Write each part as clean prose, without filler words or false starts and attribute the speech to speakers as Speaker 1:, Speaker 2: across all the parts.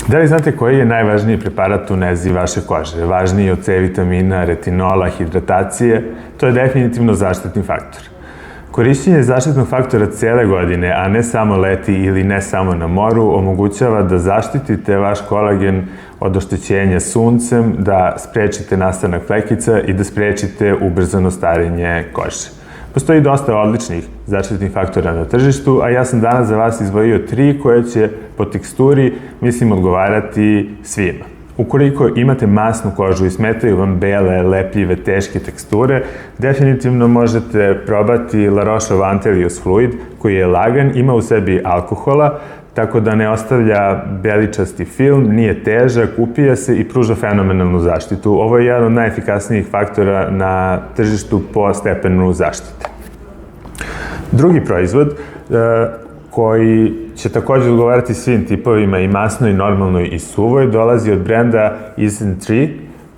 Speaker 1: Da li znate koji je najvažniji preparat u nezi vaše kože? Važniji od C vitamina, retinola, hidratacije? To je definitivno zaštitni faktor. Korišćenje zaštitnog faktora cele godine, a ne samo leti ili ne samo na moru, omogućava da zaštitite vaš kolagen od oštećenja suncem, da sprečite nastanak flekica i da sprečite ubrzano starenje kože. Postoji dosta odličnih zaštitnih faktora na tržištu, a ja sam danas za vas izdvojio 3 koje će po teksturi, mislim, odgovarati svima. Ukoliko imate masnu kožu i smetaju vam bele, lepljive, teške teksture, definitivno možete probati La Roche-Antelios Fluid, koji je lagan, ima u sebi alkohola, tako da ne ostavlja beličasti film, nije težak, upija se i pruža fenomenalnu zaštitu. Ovo je jedan od najefikasnijih faktora na tržištu po stepenu zaštite. Drugi proizvod koji će takođe odgovarati svim tipovima, i masnoj, i normalnoj, i suvoj, dolazi od brenda Isntree,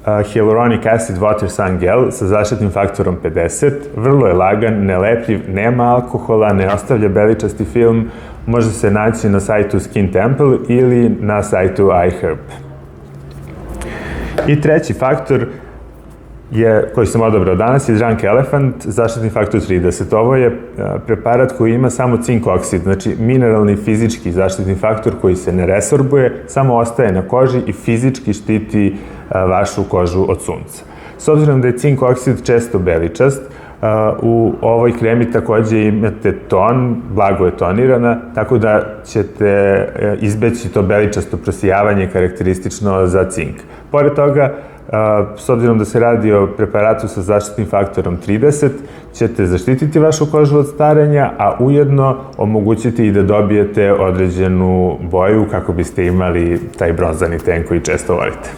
Speaker 1: Hyaluronic Acid Water Sun Gel sa zaštitnim faktorom 50. Vrlo je lagan, nelepljiv, nema alkohola, ne ostavlja beličasti film, može se naći na sajtu Skin Temple ili na sajtu iHerb. I treći faktor koji sam odabrao danas je Drunk Elephant, zaštitni faktor 30. Ovo je preparat koji ima samo cink oksid, znači mineralni fizički zaštitni faktor koji se ne resorbuje, samo ostaje na koži i fizički štiti vašu kožu od sunca. S obzirom da je cink oksid često beličast, u ovoj kremi takođe imate ton, blago je tonirana, tako da ćete izbeći to beličasto prosijavanje karakteristično za cink. Pored toga, s obzirom da se radi o preparatu sa zaštitnim faktorom 30, ćete zaštititi vašu kožu od starenja, a ujedno omogućiti i da dobijete određenu boju kako biste imali taj bronzani ten koji često volite.